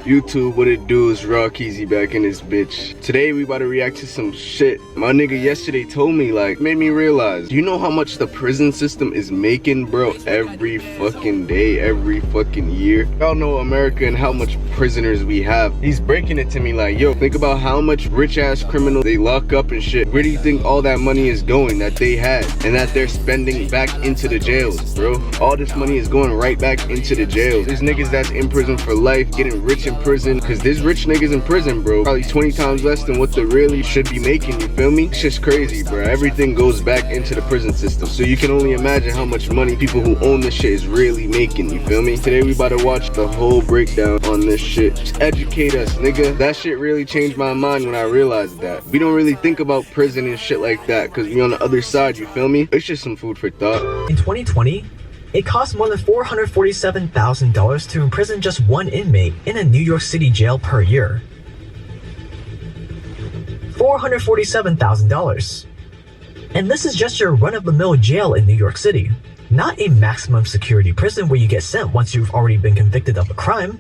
YouTube, what it do is Raw CEEZY back in this bitch. Today we about to react to some shit. My nigga yesterday told me, like, made me realize, do you know how much the prison system is making, bro? Every fucking day, every fucking year. Y'all know America and how much prisoners we have. He's breaking it to me like, yo, think about how much rich ass criminals they lock up and shit. Where do you think all that money is going that they had and that they're spending back into the jails, bro? All this money is going right back into the jails. There's niggas that's in prison for life, getting rich in prison, because there's rich niggas in prison, bro, probably 20 times less than what they really should be making, you feel me? It's just crazy, bro. Everything goes back into the prison system, so you can only imagine how much money people who own this shit is really making, you feel me? Today we about to watch the whole breakdown on this shit. Just educate us, nigga. That shit really changed my mind when I realized that we don't really think about prison and shit like that because we on the other side, you feel me? It's just some food for thought. In 2020, it cost more than $447,000 to imprison just one inmate in a New York City jail per year. $447,000. And this is just your run-of-the-mill jail in New York City. Not a maximum security prison where you get sent once you've already been convicted of a crime,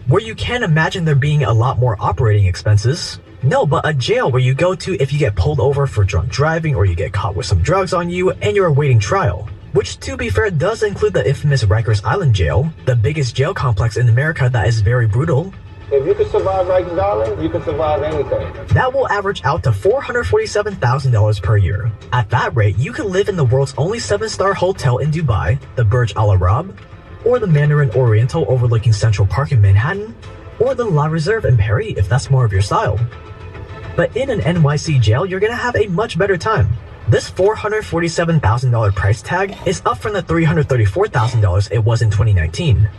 where you can't imagine there being a lot more operating expenses. No, but a jail where you go to if you get pulled over for drunk driving or you get caught with some drugs on you and you're awaiting trial. Which, to be fair, does include the infamous Rikers Island jail, the biggest jail complex in America that is very brutal. If you can survive Rikers Island, you can survive anything. That will average out to $447,000 per year. At that rate, you can live in the world's only 7-star hotel in Dubai, the Burj Al Arab, or the Mandarin Oriental overlooking Central Park in Manhattan, or the La Reserve in Paris if that's more of your style. But in an NYC jail, you're gonna have a much better time. This $447,000 price tag is up from the $334,000 it was in 2019,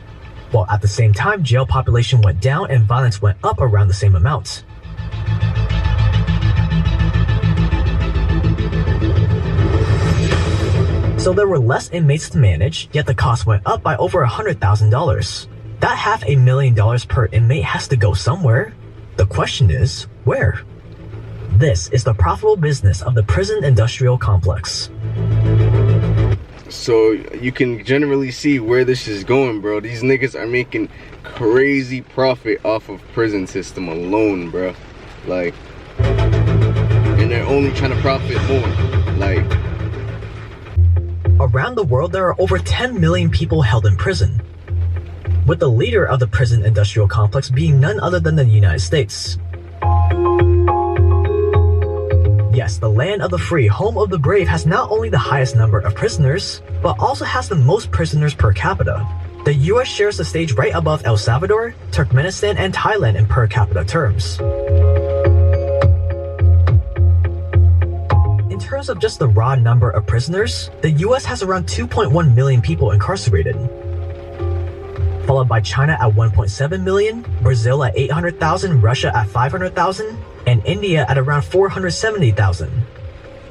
while at the same time jail population went down and violence went up around the same amount. So there were less inmates to manage, yet the cost went up by over $100,000. That $500,000 per inmate has to go somewhere. The question is, where? This is the profitable business of the prison industrial complex. So you can generally see where this is going, bro. These niggas are making crazy profit off of prison system alone, bro. Like, and they're only trying to profit more. Like, around the world, there are over 10 million people held in prison, with the leader of the prison industrial complex being none other than the United States. Yes, the land of the free, home of the brave has not only the highest number of prisoners, but also has the most prisoners per capita. The US shares the stage right above El Salvador, Turkmenistan, and Thailand in per capita terms. In terms of just the raw number of prisoners, the US has around 2.1 million people incarcerated, followed by China at 1.7 million, Brazil at 800,000, Russia at 500,000, and India at around 470,000.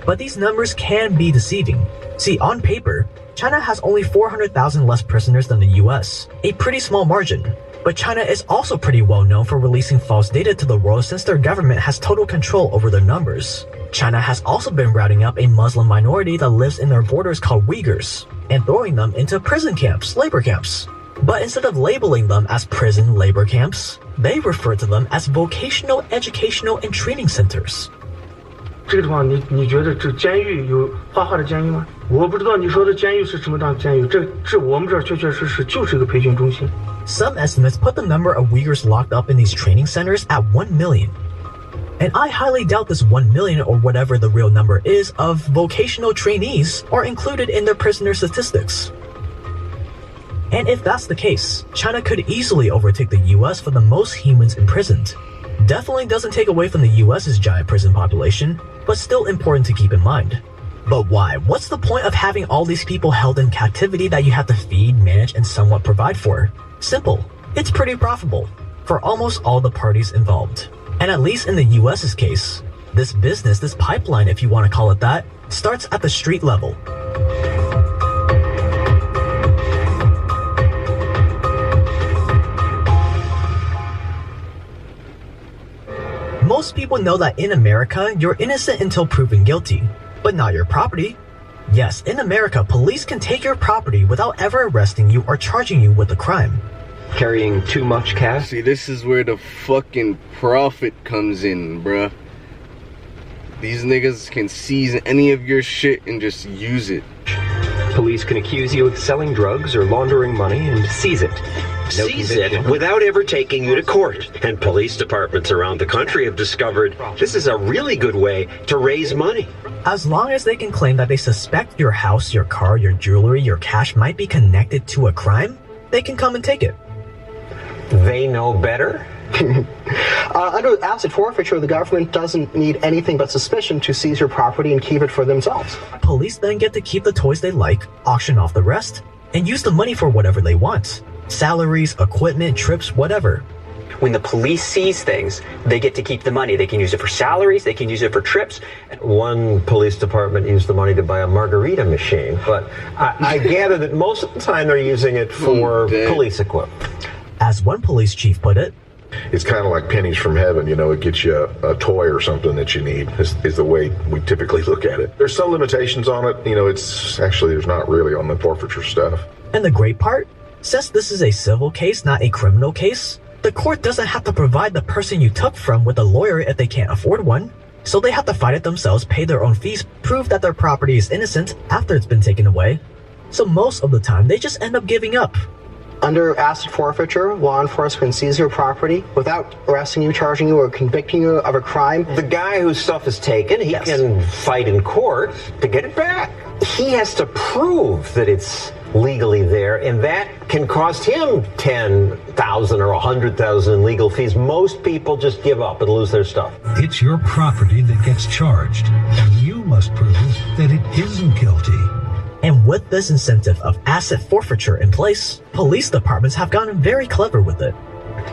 But these numbers can be deceiving. See, on paper, China has only 400,000 less prisoners than the US, a pretty small margin. But China is also pretty well known for releasing false data to the world since their government has total control over their numbers. China has also been rounding up a Muslim minority that lives in their borders called Uyghurs, and throwing them into prison camps, labor camps. But instead of labeling them as prison labor camps, they refer to them as vocational, educational, and training centers. 这个地方你觉得这监狱有画画的监狱吗？我不知道你说的监狱是什么样的监狱，这我们这儿确确实实就是一个培训中心。 Some estimates put the number of Uyghurs locked up in these training centers at 1 million. And I highly doubt this 1 million or whatever the real number is of vocational trainees are included in their prisoner statistics. And if that's the case, China could easily overtake the US for the most humans imprisoned. Definitely doesn't take away from the US's giant prison population, but still important to keep in mind. But why? What's the point of having all these people held in captivity that you have to feed, manage, and somewhat provide for? Simple. It's pretty profitable for almost all the parties involved. And at least in the US's case, this business, this pipeline if you want to call it that, starts at the street level. Most people know that in America, you're innocent until proven guilty, but not your property. Yes, in America, police can take your property without ever arresting you or charging you with a crime. carrying too much cash. See, this is where the fucking profit comes in, bruh. These niggas can seize any of your shit and just use it. Police can accuse you of selling drugs or laundering money and seize it. No Seize conviction. it without ever taking you to court. And police departments around the country have discovered this is a really good way to raise money. As long as they can claim that they suspect your house, your car, your jewelry, your cash might be connected to a crime, they can come and take it. They know better? Under asset forfeiture, the government doesn't need anything but suspicion to seize your property and keep it for themselves. Police then get to keep the toys they like, auction off the rest, and use the money for whatever they want. Salaries, equipment, trips, whatever. When the police seize things, they get to keep the money. They can use it for salaries, they can use it for trips. One police department used the money to buy a margarita machine, but I gather that most of the time they're using it for police equipment. As one police chief put it, it's kind of like pennies from heaven, you know, it gets you a toy or something that you need, is the way we typically look at it. There's some limitations on it, you know, it's actually, there's not really on the forfeiture stuff. And the great part, since this is a civil case, not a criminal case, the court doesn't have to provide the person you took from with a lawyer if they can't afford one. So they have to fight it themselves, pay their own fees, prove that their property is innocent after it's been taken away. So most of the time, they just end up giving up. Under asset forfeiture, law enforcement can seize your property without arresting you, charging you, or convicting you of a crime. The guy whose stuff is taken, he can fight in court to get it back. He has to prove that it's legally there, and that can cost him $10,000 or $100,000 in legal fees. Most people just give up and lose their stuff. It's your property that gets charged, and you must prove that it isn't guilty. And with this incentive of asset forfeiture in place, police departments have gotten very clever with it.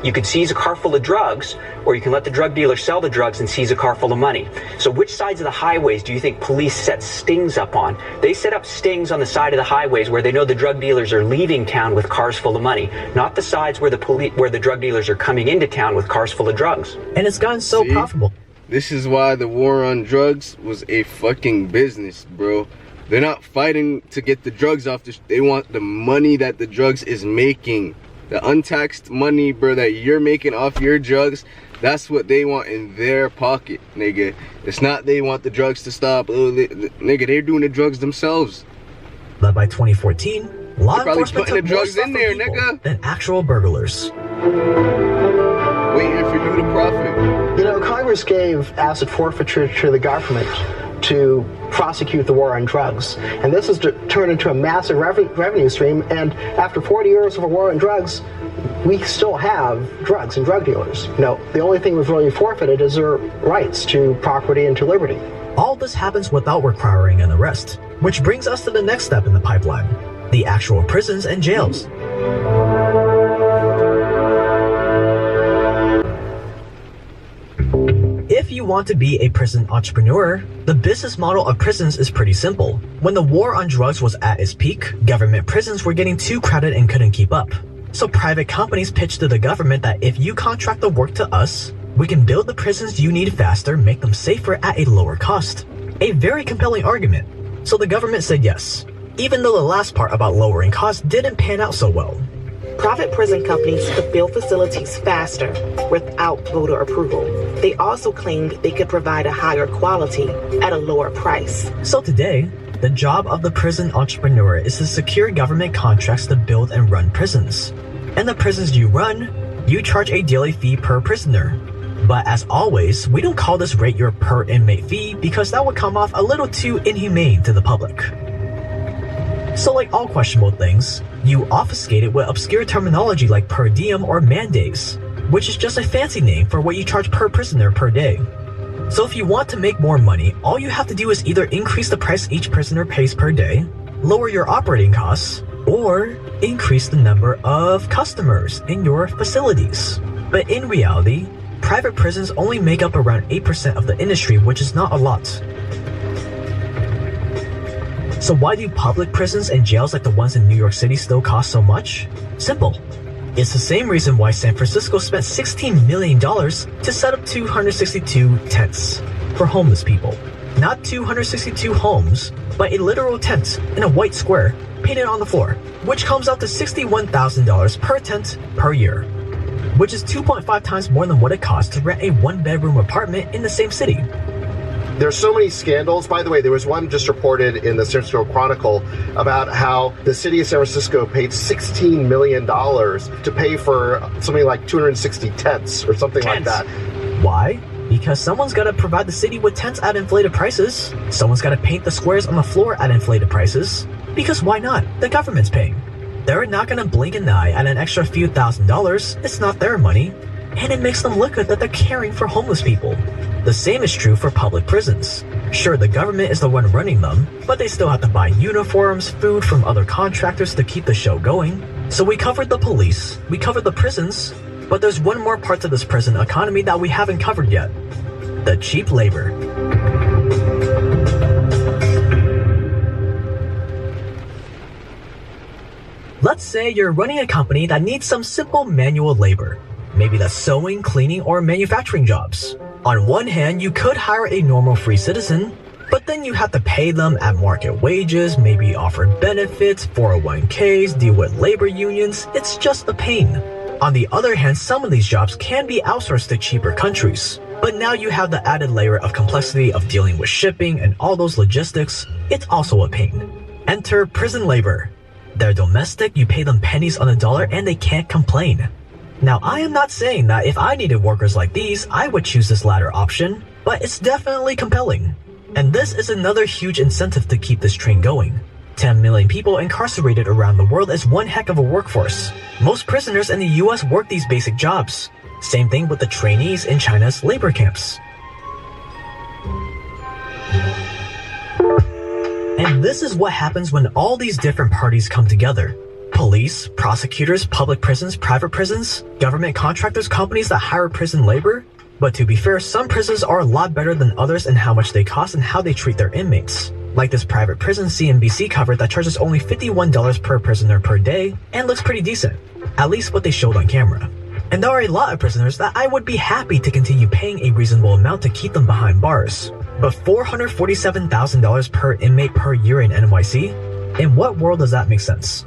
You could seize a car full of drugs, or you can let the drug dealer sell the drugs and seize a car full of money. So which sides of the highways do you think police set stings up on? They set up stings on the side of the highways where they know the drug dealers are leaving town with cars full of money, not the sides where the drug dealers are coming into town with cars full of drugs. And it's gotten so profitable. This is why the war on drugs was a fucking business, bro. They're not fighting to get the drugs off. They want the money that the drugs is making. The untaxed money, bro, that you're making off your drugs, that's what they want in their pocket, nigga. It's not they want the drugs to stop. Oh, nigga, they're doing the drugs themselves. But by 2014, law enforcement putting the took more drugs stuff in from there, people nigga, than actual burglars. Waiting for you to profit. You know, Congress gave asset forfeiture to the government to prosecute the war on drugs. And this has turned into a massive revenue stream. And after 40 years of a war on drugs, we still have drugs and drug dealers. You know, the only thing we've really forfeited is their rights to property and to liberty. All this happens without requiring an arrest, which brings us to the next step in the pipeline, the actual prisons and jails. If you want to be a prison entrepreneur, the business model of prisons is pretty simple. When the war on drugs was at its peak, government prisons were getting too crowded and couldn't keep up. So private companies pitched to the government that if you contract the work to us, we can build the prisons you need faster, make them safer at a lower cost. A very compelling argument. So the government said yes, even though the last part about lowering costs didn't pan out so well. Private prison companies could build facilities faster without voter approval. They also claimed they could provide a higher quality at a lower price. So today, the job of the prison entrepreneur is to secure government contracts to build and run prisons. And the prisons you run, you charge a daily fee per prisoner. But as always, we don't call this rate your per inmate fee because that would come off a little too inhumane to the public. So like all questionable things, you obfuscate it with obscure terminology like per diem or man days, which is just a fancy name for what you charge per prisoner per day. So if you want to make more money, all you have to do is either increase the price each prisoner pays per day, lower your operating costs, or increase the number of customers in your facilities. But in reality, private prisons only make up around 8% of the industry, which is not a lot. So why do public prisons and jails like the ones in New York City still cost so much? Simple. It's the same reason why San Francisco spent $16 million to set up 262 tents for homeless people. Not 262 homes, but a literal tent in a white square painted on the floor, which comes out to $61,000 per tent per year, which is 2.5 times more than what it costs to rent a one-bedroom apartment in the same city. There's so many scandals. By the way, there was one just reported in the San Francisco Chronicle about how the city of San Francisco paid $16 million to pay for something like 260 tents or something like that. Why? Because someone's got to provide the city with tents at inflated prices. Someone's got to paint the squares on the floor at inflated prices. Because why not? The government's paying. They're not going to blink an eye at an extra few $1,000s. It's not their money. And it makes them look good that they're caring for homeless people. The same is true for public prisons. Sure, the government is the one running them, but they still have to buy uniforms, food from other contractors to keep the show going. So we covered the police, we covered the prisons, but there's one more part to this prison economy that we haven't covered yet. The cheap labor. Let's say you're running a company that needs some simple manual labor. Maybe that's sewing, cleaning, or manufacturing jobs. On one hand, you could hire a normal free citizen, but then you have to pay them at market wages, maybe offer benefits, 401ks, deal with labor unions. It's just a pain. On the other hand, some of these jobs can be outsourced to cheaper countries. But now you have the added layer of complexity of dealing with shipping and all those logistics. It's also a pain. Enter prison labor. They're domestic, you pay them pennies on the dollar, and they can't complain. Now, I am not saying that if I needed workers like these, I would choose this latter option, but it's definitely compelling. And this is another huge incentive to keep this train going. 10 million people incarcerated around the world is one heck of a workforce. Most prisoners in the US work these basic jobs. Same thing with the trainees in China's labor camps. And this is what happens when all these different parties come together. Police, prosecutors, public prisons, private prisons, government contractors, companies that hire prison labor. But to be fair, some prisons are a lot better than others in how much they cost and how they treat their inmates. Like this private prison CNBC covered that charges only $51 per prisoner per day and looks pretty decent, at least what they showed on camera. And there are a lot of prisoners that I would be happy to continue paying a reasonable amount to keep them behind bars. But $447,000 per inmate per year in NYC? In what world does that make sense?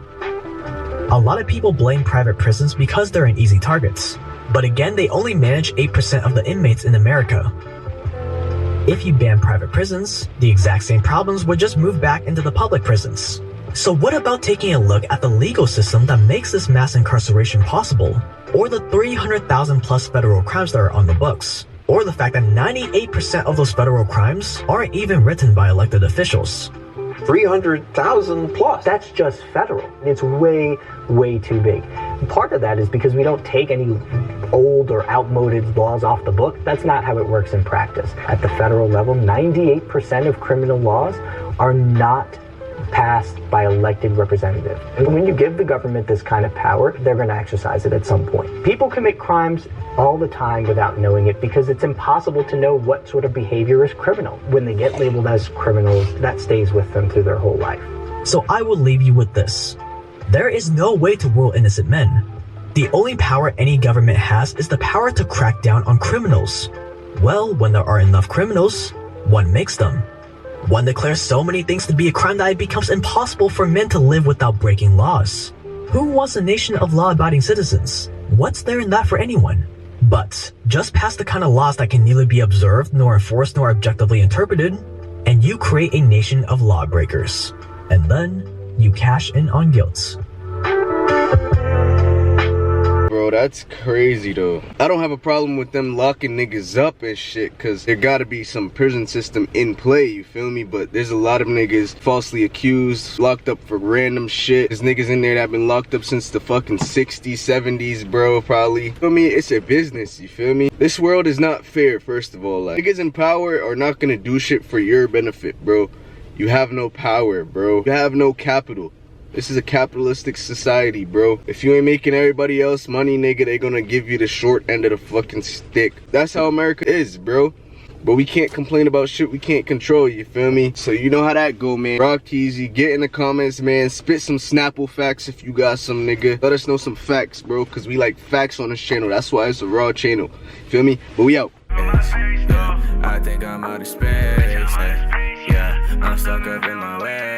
A lot of people blame private prisons because they're an easy targets. But again, they only manage 8% of the inmates in America. If you ban private prisons, the exact same problems would just move back into the public prisons. So what about taking a look at the legal system that makes this mass incarceration possible? Or the 300,000 plus federal crimes that are on the books? Or the fact that 98% of those federal crimes aren't even written by elected officials? 300,000 plus. That's just federal. It's way, way too big. Part of that is because we don't take any old or outmoded laws off the book. That's not how it works in practice. At the federal level, 98% of criminal laws are not passed by elected representatives. And when you give the government this kind of power, they're going to exercise it at some point. People commit crimes all the time without knowing it because it's impossible to know what sort of behavior is criminal. When they get labeled as criminals, that stays with them through their whole life. So I will leave you with this. There is no way to rule innocent men. The only power any government has is the power to crack down on criminals. Well, when there are enough criminals, one makes them. One declares so many things to be a crime that it becomes impossible for men to live without breaking laws. Who wants a nation of law-abiding citizens? What's there in that for anyone? But just pass the kind of laws that can neither be observed, nor enforced, nor objectively interpreted, and you create a nation of lawbreakers. And then you cash in on guilt. Bro, that's crazy though. I don't have a problem with them locking niggas up and shit, cause there gotta be some prison system in play, you feel me? But there's a lot of niggas falsely accused, locked up for random shit. There's niggas in there that have been locked up since the fucking 60s, 70s, bro, probably. You feel me? It's a business, you feel me? This world is not fair, first of all. Like, niggas in power are not gonna do shit for your benefit, bro. You have no power, bro. You have no capital. This is a capitalistic society, bro. If you ain't making everybody else money, nigga, they gonna give you the short end of the fucking stick. That's how America is, bro. But we can't complain about shit we can't control, you feel me? So you know how that go, man. Rock CEEZY, get in the comments, man. Spit some Snapple facts if you got some, nigga. Let us know some facts, bro, because we like facts on this channel. That's why it's a raw channel. Feel me? But we out. I think I'm out of space. Yeah, I'm stuck up in my way.